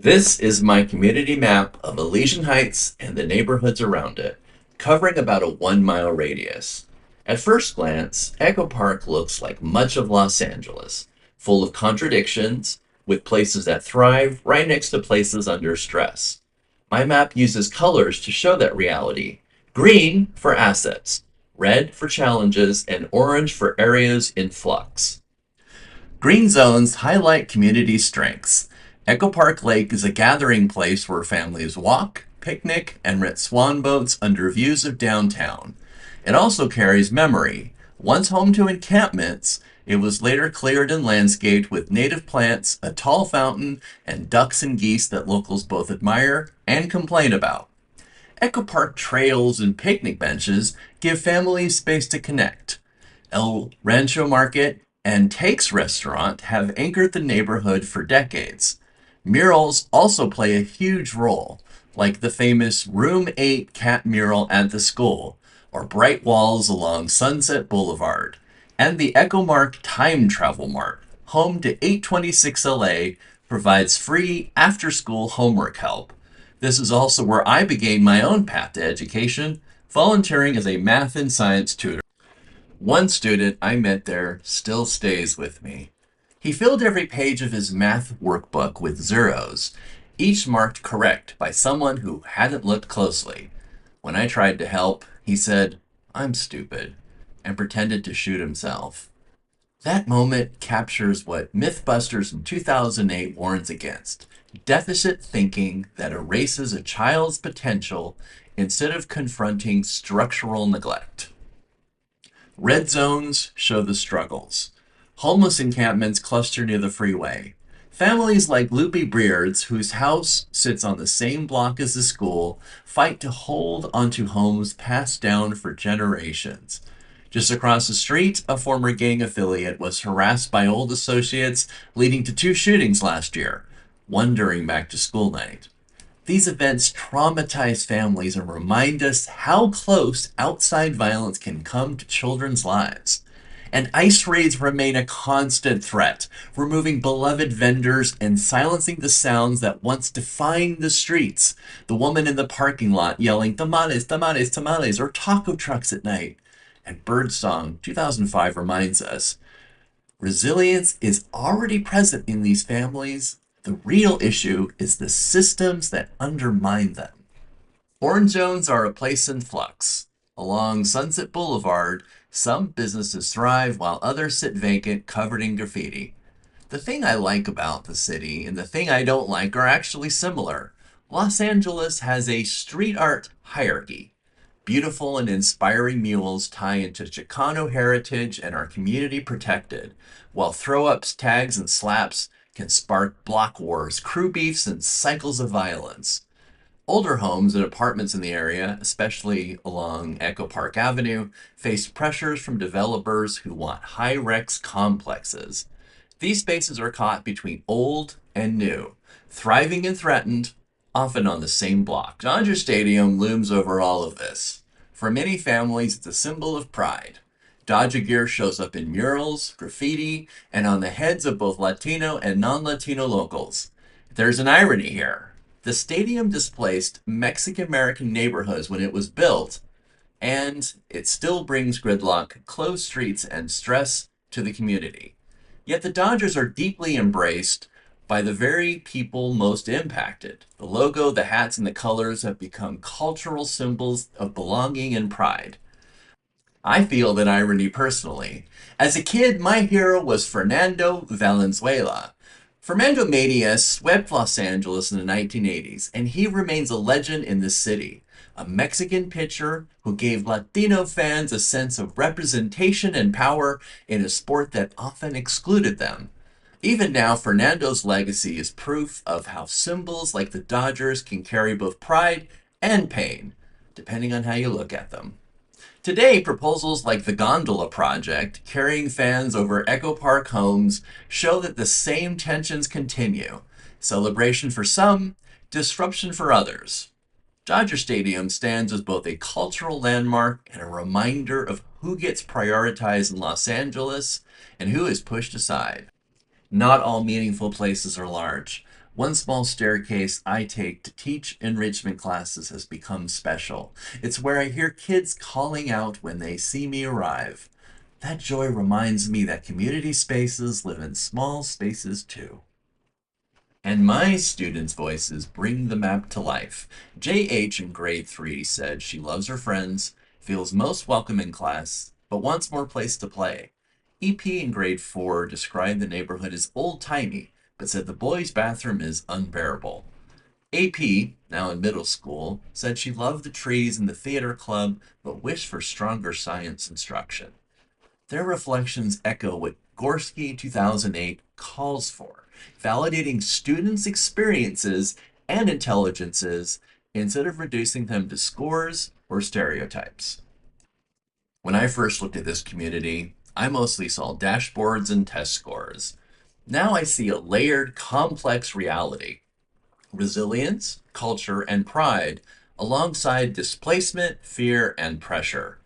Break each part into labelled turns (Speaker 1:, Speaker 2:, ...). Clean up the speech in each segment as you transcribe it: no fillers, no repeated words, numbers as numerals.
Speaker 1: This is my community map of Elysian Heights and the neighborhoods around it, covering about a 1 mile radius. At first glance, Echo Park looks like much of Los Angeles, full of contradictions, with places that thrive right next to places under stress. My map uses colors to show that reality: green for assets, red for challenges, and orange for areas in flux. Green zones highlight community strengths. Echo Park Lake is a gathering place where families walk, picnic, and rent swan boats under views of downtown. It also carries memory. Once home to encampments, it was later cleared and landscaped with native plants, a tall fountain, and ducks and geese that locals both admire and complain about. Echo Park trails and picnic benches give families space to connect. El Rancho Market and Take's Restaurant have anchored the neighborhood for decades. Murals also play a huge role, like the famous Room 8 cat mural at the school, or bright walls along Sunset Boulevard, and the Echo Mark Time Travel Mart, home to 826 LA, provides free after-school homework help. This is also where I began my own path to education, volunteering as a math and science tutor. One student I met there still stays with me. He filled every page of his math workbook with zeros, each marked correct by someone who hadn't looked closely. When I tried to help, he said, "I'm stupid," and pretended to shoot himself. That moment captures what Mythbusters in 2008 warns against: deficit thinking that erases a child's potential instead of confronting structural neglect. Red zones show the struggles. Homeless encampments cluster near the freeway. Families like Loopy Beards, whose house sits on the same block as the school, fight to hold onto homes passed down for generations. Just across the street, a former gang affiliate was harassed by old associates, leading to 2 shootings last year, one during back-to-school night. These events traumatize families and remind us how close outside violence can come to children's lives. And ICE raids remain a constant threat, removing beloved vendors and silencing the sounds that once defined the streets. The woman in the parking lot yelling "tamales, tamales, tamales," or taco trucks at night. And Birdsong 2005 reminds us resilience is already present in these families. The real issue is the systems that undermine them. Orange zones are a place in flux. Along Sunset Boulevard, some businesses thrive while others sit vacant, covered in graffiti. The thing I like about the city and the thing I don't like are actually similar. Los Angeles has a street art hierarchy. Beautiful and inspiring murals tie into Chicano heritage and are community protected, while throw-ups, tags, and slaps can spark block wars, crew beefs, and cycles of violence. Older homes and apartments in the area, especially along Echo Park Avenue, face pressures from developers who want high-rise complexes. These spaces are caught between old and new, thriving and threatened, often on the same block. Dodger Stadium looms over all of this. For many families, it's a symbol of pride. Dodger gear shows up in murals, graffiti, and on the heads of both Latino and non-Latino locals. There's an irony here. The stadium displaced Mexican-American neighborhoods when it was built, and it still brings gridlock, closed streets, and stress to the community. Yet the Dodgers are deeply embraced by the very people most impacted. The logo, the hats, and the colors have become cultural symbols of belonging and pride. I feel that irony personally. As a kid, my hero was Fernando Valenzuela. Fernando Mania swept Los Angeles in the 1980s, and he remains a legend in the city. A Mexican pitcher who gave Latino fans a sense of representation and power in a sport that often excluded them. Even now, Fernando's legacy is proof of how symbols like the Dodgers can carry both pride and pain, depending on how you look at them. Today, proposals like the Gondola Project, carrying fans over Echo Park homes, show that the same tensions continue. Celebration for some, disruption for others. Dodger Stadium stands as both a cultural landmark and a reminder of who gets prioritized in Los Angeles and who is pushed aside. Not all meaningful places are large. One small staircase I take to teach enrichment classes has become special. It's where I hear kids calling out when they see me arrive. That joy reminds me that community spaces live in small spaces too. And my students' voices bring the map to life. JH in grade 3 said she loves her friends, feels most welcome in class, but wants more place to play. EP in grade 4 described the neighborhood as old timey, but said the boys' bathroom is unbearable. AP, now in middle school, said she loved the trees and the theater club, but wished for stronger science instruction. Their reflections echo what Gorski 2008 calls for, validating students' experiences and intelligences instead of reducing them to scores or stereotypes. When I first looked at this community, I mostly saw dashboards and test scores. Now I see a layered, complex reality: resilience, culture, and pride, alongside displacement, fear, and pressure.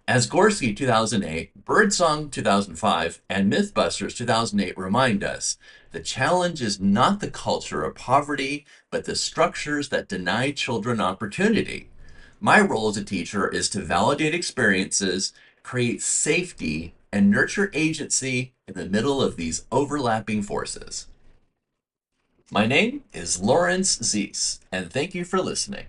Speaker 1: As Gorski 2008, Birdsong 2005, and Mythbusters 2008 remind us, the challenge is not the culture of poverty, but the structures that deny children opportunity. My role as a teacher is to validate experiences, create safety, and nurture agency in the middle of these overlapping forces. My name is Lawrence Zeese, and thank you for listening.